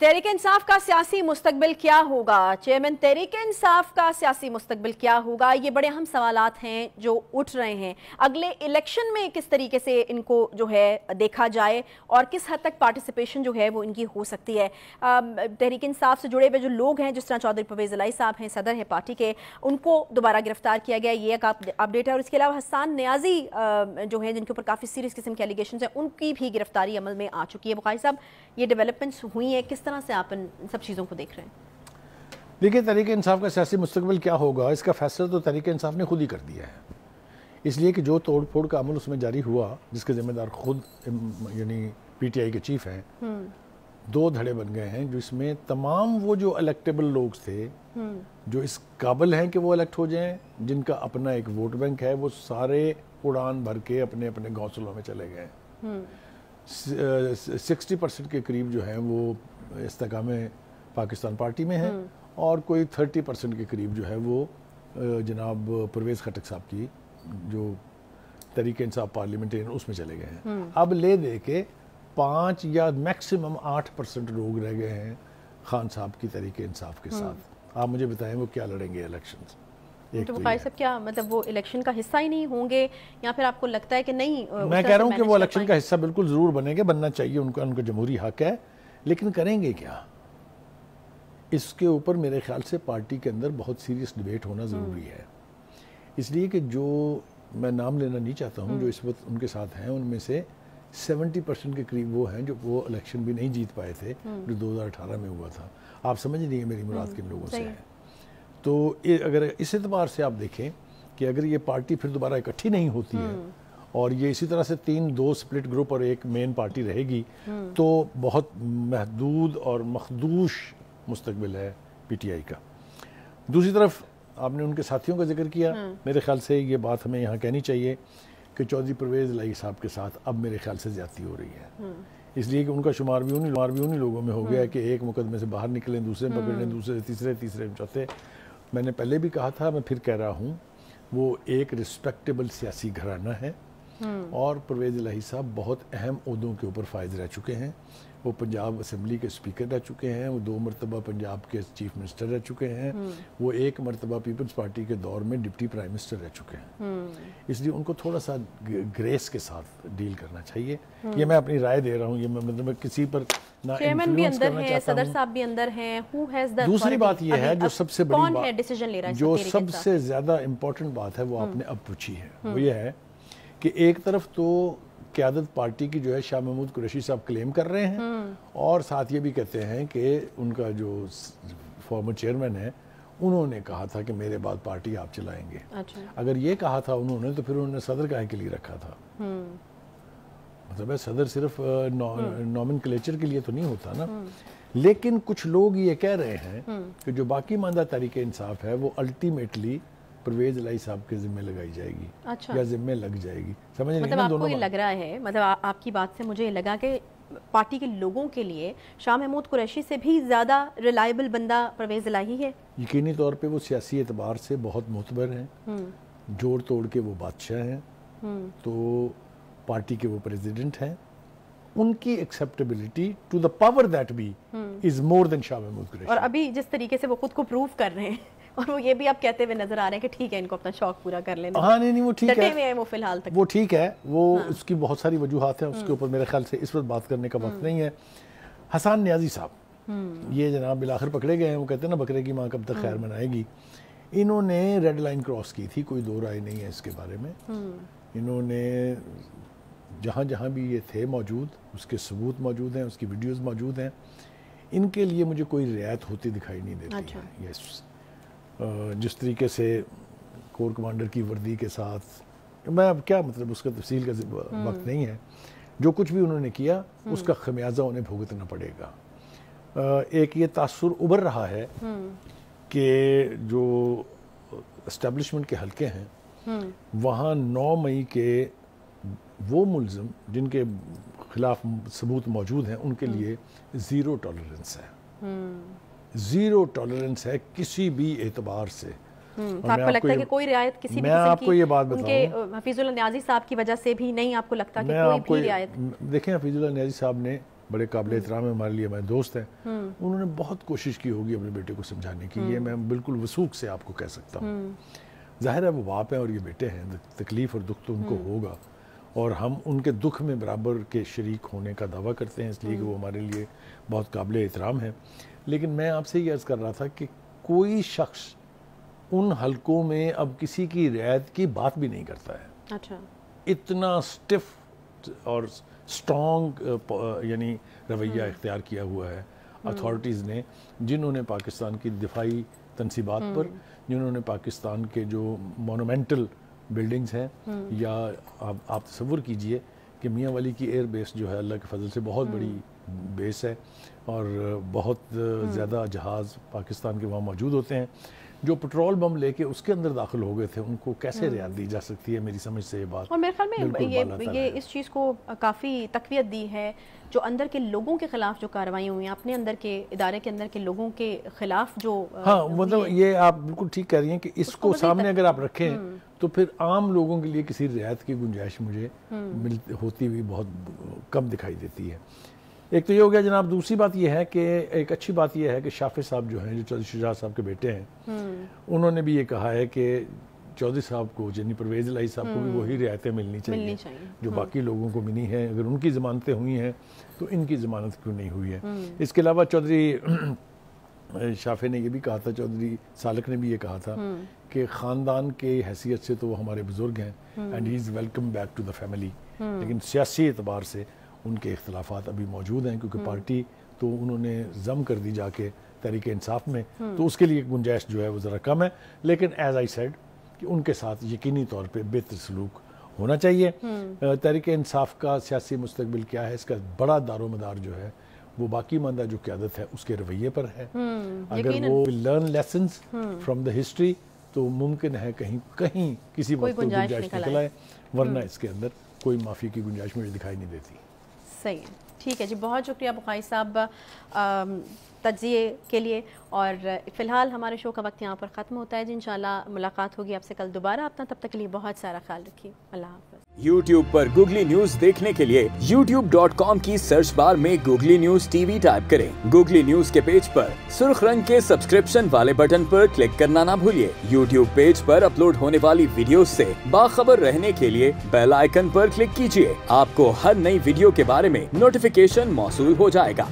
तहरीक इंसाफ का सियासी मुस्तकबिल क्या होगा? चेयरमैन तहरीक इंसाफ का सियासी मुस्तकबिल क्या होगा? ये बड़े अहम सवालात हैं जो उठ रहे हैं। अगले इलेक्शन में किस तरीके से इनको जो है देखा जाए और किस हद तक पार्टिसिपेशन जो है वो इनकी हो सकती है। तहरीक इंसाफ से जुड़े हुए जो लोग हैं, जिस तरह चौधरी परवेज़ इलाही साहब हैं, सदर हैं पार्टी के, उनको दोबारा गिरफ्तार किया गया, ये एक अपडेट है। और इसके अलावा हसन नियाजी जो है, जिनके ऊपर काफ़ी सीरियस किस्म के एलिगेशन हैं, उनकी भी गिरफ्तारी अमल में आ चुकी है। बुखारी साहब, ये डेवलपमेंट्स हुई हैं, किस तरह से आप इन सब चीज़ों को देख रहे हैं? देखिए, तहरीक इंसाफ का सियासी मुस्तकबिल क्या होगा, इसका फैसला तो तहरीक इंसाफ ने खुद ही कर दिया है। इसलिए कि जो तोड़ फोड़ का अमल उसमें जारी हुआ, जिसके जिम्मेदार खुद यानी पीटीआई के चीफ हैं, दो धड़े बन गए हैं जिसमें तमाम वो जो इलेक्टेबल लोग थे, जो इस काबिल हैं कि वो इलेक्ट हो जाएं, जिनका अपना एक वोट बैंक है, वो सारे उड़ान भर के अपने अपने घोंसलों में चले गए। 60% के करीब जो है वो इस्तेकाम पाकिस्तान पार्टी में है और कोई 30% के करीब जो है वो जनाब परवेज़ खटक साहब की जो तहरीक इंसाफ पार्लियामेंटेरियन उसमें चले गए हैं। अब ले दे के 5 या मैक्सिमम 8% लोग रह गए हैं खान साहब की तहरीक इंसाफ के साथ। आप मुझे बताएं वो क्या लड़ेंगे इलेक्शंस? तो बुखारी साहब, क्या मतलब वो इलेक्शन का हिस्सा ही नहीं होंगे, या फिर आपको लगता है कि नहीं? मैं कह रहा हूँ कि वो इलेक्शन का हिस्सा बिल्कुल ज़रूर बनेंगे, बनना चाहिए, उनका जमहूरी हक है, लेकिन करेंगे क्या, इसके ऊपर मेरे ख्याल से पार्टी के अंदर बहुत सीरियस डिबेट होना ज़रूरी है। इसलिए कि जो मैं नाम लेना नहीं चाहता हूँ, जो इस वक्त उनके साथ हैं, उनमें से 70% के करीब वो हैं जो वो इलेक्शन भी नहीं जीत पाए थे जो 2018 में हुआ था। आप समझ नहीं है मेरी मुराद किन लोगों से है। तो अगर इस एतबार से आप देखें कि अगर ये पार्टी फिर दोबारा इकट्ठी नहीं होती है और ये इसी तरह से 3-2 स्प्लिट ग्रुप और एक मेन पार्टी रहेगी, तो बहुत महदूद और मखदूश मुस्तकबिल है पीटीआई का। दूसरी तरफ आपने उनके साथियों का जिक्र किया, मेरे ख्याल से ये बात हमें यहाँ कहनी चाहिए कि चौधरी परवेज़ इलाही साहब के साथ अब मेरे ख्याल से ज़्यादती हो रही है। इसलिए कि उनका शुमार भी उन्हीं लोगों में हो गया कि एक मुकदमे से बाहर निकलें, दूसरे पकड़ लें, दूसरे तीसरे चौथे। मैंने पहले भी कहा था, मैं फिर कह रहा हूँ, वो एक रिस्पेक्टेबल सियासी घराना है और परवेज़ इलाही साहब बहुत अहम ओहदों के ऊपर फायज रह चुके हैं। वो पंजाब असम्बली के स्पीकर रह चुके हैं, वो 2 मरतबा पंजाब के चीफ मिनिस्टर रह चुके हैं, वो 1 मरतबा पीपल्स पार्टी के दौर में डिप्टी प्राइम मिनिस्टर रह चुके हैं। इसलिए उनको थोड़ा सा ग्रेस के साथ डील करना चाहिए। ये मैं अपनी राय दे रहा हूँ, ये मैं किसी पर ना इन्फ्लुएंस करना चाहता हूँ। सदर साहब भी अंदर हैं। दूसरी बात ये है, जो सबसे बड़ी बात, डिसीजन ले रहा है, जो सबसे ज्यादा इम्पोर्टेंट बात है, वो आपने अब पूछी है, वो ये है कि एक तरफ तो क़यादत पार्टी की जो है शाह महमूद कुरैशी साहब क्लेम कर रहे हैं और साथ ये भी कहते हैं कि उनका जो फॉर्मर चेयरमैन है, उन्होंने कहा था कि मेरे बाद पार्टी आप चलाएंगे। अच्छा। अगर ये कहा था उन्होंने, तो फिर उन्होंने सदर काहे के लिए रखा था? मतलब है, सदर सिर्फ नॉमेनक्लेचर के लिए तो नहीं होता ना। लेकिन कुछ लोग ये कह रहे हैं कि जो बाकी मानदा तहरीक इंसाफ है वो अल्टीमेटली परवेज़ इलाही साहब के जिम्मे लगाई जाएगी। अच्छा। या जिम्मे लग जाएगी, समझ नहीं? मतलब आपको ये लग रहा है, मतलब आपकी बात से मुझे लगा कि पार्टी के लोगों के लिए शाह महमूद कुरैशी से भी ज़्यादा रिलायबल बंदा परवेज़ इलाही है। यकीनी तौर पे वो सियासी एतबार से बहुत मोतबर हैं, जोड़ तोड़ के वो बादशाह हैं, तो पार्टी के वो प्रेसिडेंट हैं, उनकी acceptability to the power that be is more than Shah Mahmood Qureshi. और अभी जिस तरीके से वो खुद को प्रूव कर रहे हैं और वो ये भी आप कहते हुए नजर आ रहे हैं कि ठीक है, इनको अपना शौक पूरा कर लेना। हाँ, नहीं, वो ठीक है, वो फिलहाल तक वो ठीक है, वो उसकी बहुत सारी वजूहात हैं, उसके ऊपर मेरे ख्याल से इस वक्त बात करने का वक्त नहीं है। हसन नियाजी साहब, ये जनाब बिलाखिर पकड़े गए हैं, वो कहते हैं ना बकरे की माँ कब तक खैर मनाएगी। इन्होंने रेड लाइन क्रॉस की थी, कोई दो राय नहीं है इसके बारे में। इन्होंने जहाँ जहाँ भी ये थे मौजूद, उसके सबूत मौजूद हैं, उसकी वीडियोस मौजूद हैं, इनके लिए मुझे कोई रियायत होती दिखाई नहीं देती। अच्छा। है यस, जिस तरीके से कोर कमांडर की वर्दी के साथ, मैं अब क्या मतलब उसका तफसील का वक्त नहीं है, जो कुछ भी उन्होंने किया उसका खमियाजा उन्हें भुगतना पड़ेगा। एक ये तासुर उभर रहा है कि जो एस्टेब्लिशमेंट के हलके हैं वहाँ 9 मई के वो मुल्ज़िम जिनके खिलाफ सबूत मौजूद हैं, उनके लिए ज़ीरो टॉलरेंस है। ज़ीरो टॉलरेंस है किसी भी एतबार से। आपको लगता है कि कोई रियायत किसी भी किस्म की, ये बात उनके हफीजुल्लाह नियाज़ी साहब की वजह से भी नहीं? आपको लगता है कि कोई भी रियायत? देखें, हफीजुल्लाह नियाज़ी साहब ने بڑے قابل احترام ہیں ہمارے لیے، ہمارے دوست ہیں، انہوں نے بہت کوشش کی ہوگی اپنے بیٹے کو سمجھانے کی، یہ میں بالکل وثوق سے آپ کو کہہ سکتا ہوں۔ ظاہر ہے وہ باپ ہیں اور یہ بیٹے ہیں، تکلیف اور دکھ تو ان کو ہوگا، اور ہم ان کے دکھ میں برابر کے شریک ہونے کا دعویٰ کرتے ہیں، اس لیے کہ وہ ہمارے لیے بہت قابل احترام ہیں۔ لیکن میں آپ سے یہ عرض کر رہا تھا کہ کوئی شخص ان حلقوں میں اب کسی کی رعایت کی بات بھی نہیں کرتا ہے۔ اچھا، اتنا سٹف اور سٹرونگ یعنی رویہ اختیار کیا ہوا ہے اتھارٹیز نے، جنہوں نے پاکستان کی دفاعی تنصیبات پر، جنہوں نے پاکستان کے جو مونومنٹل بلڈنگز ہیں، یا آپ تصور کیجئے کہ میاں والی کی ایئر بیس جو ہے اللہ کے فضل سے بہت بڑی بیس ہے، اور بہت زیادہ جہاز پاکستان کے وہاں موجود ہوتے ہیں، جو پٹرول بم لے کے اس کے اندر داخل ہو گئے تھے، ان کو کیسے رعایت دی جا سکتی ہے؟ میری سمجھ سے یہ بات، اور میرے خیال میں یہ اس چیز کو کافی تقویت دی ہے، جو اندر کے لوگوں کے خلاف جو کارروائیاں ہوئی ہیں، اپنے اندر کے ادارے کے اندر کے لوگوں کے خلاف جو، ہاں مطلب یہ آپ بالکل ٹھیک کہہ رہی ہیں کہ اس کو سامنے اگر آپ رکھیں تو پھر عام لوگوں کے لیے کسی رعایت کی گنجائش مجھے ہوتی ہوئی بہت کم دکھائی دیتی ہے۔ ایک تو یہ ہو گیا جناب، دوسری بات یہ ہے کہ ایک اچھی بات یہ ہے کہ شافع صاحب جو ہیں، جو چودھری شجاعت صاحب کے بیٹے ہیں، انہوں نے بھی یہ کہا ہے کہ چودھری صاحب کو، یعنی پرویز الہی صاحب کو بھی وہی رعایتیں ملنی چاہیے جو باقی لوگوں کو ملی ہیں۔ اگر ان کی ضمانتیں ہوئی ہیں تو ان کی ضمانت کیوں نہیں ہوئی ہے؟ اس کے علاوہ چودھری شافع نے یہ بھی کہا تھا، چودھری سالک نے بھی یہ کہا تھا کہ خاندان کے حیثیت سے تو وہ ہمارے بزرگ ہیں، and he is welcome back to the family, لیکن سیاسی اعتبار سے ان کے اختلافات ابھی موجود ہیں، کیونکہ پارٹی تو انہوں نے ضم کر دی جا کے تحریک انصاف میں، تو اس کے لیے گنجائش جو ہے وہ ذرا کم ہے، لیکن ایز آئی سیڈ کہ ان کے ساتھ یقینی طور پہ بہتر سلوک ہونا چاہیے۔ تحریک انصاف کا سیاسی مستقبل کیا ہے، اس کا بڑا دار و مدار جو ہے وہ باقی ماندہ جو قیادت ہے اس کے رویے پر ہے۔ اگر وہ learn lessons from the history تو ممکن ہے کہیں کسی وقت گنجائش نکل آئے، ورنہ اس کے اندر کوئی معافی کی گنجائش مجھے دکھائی نہیں دیتی۔ صحیح ہے، ٹھیک ہے جی، بہت شکریہ بقائی صاحب تجزیے کے لیے، اور فی الحال ہمارے شو کا وقت یہاں پر ختم ہوتا ہے جی، انشاءاللہ ملاقات ہوگی آپ سے کل دوبارہ، اپنا تب تک کے لیے بہت سارا خیال رکھیے، اللہ حافظ۔ یوٹیوب پر گوگلی نیوز دیکھنے کے لیے youtube.com کی سرچ بار میں googly news T V type کریں۔ گوگلی نیوز کے پیج پر سرخ رنگ کے سبسکرپشن والے بٹن پر کلک کرنا نہ بھولیے۔ یوٹیوب پیج پر اپلوڈ ہونے والی ویڈیوز سے باخبر رہنے کے لیے بیل آئیکن پر کلک کیجیے، آپ کو ہر نئی ویڈیو کے بارے میں نوٹیفیکیشن موصول ہو جائے گا۔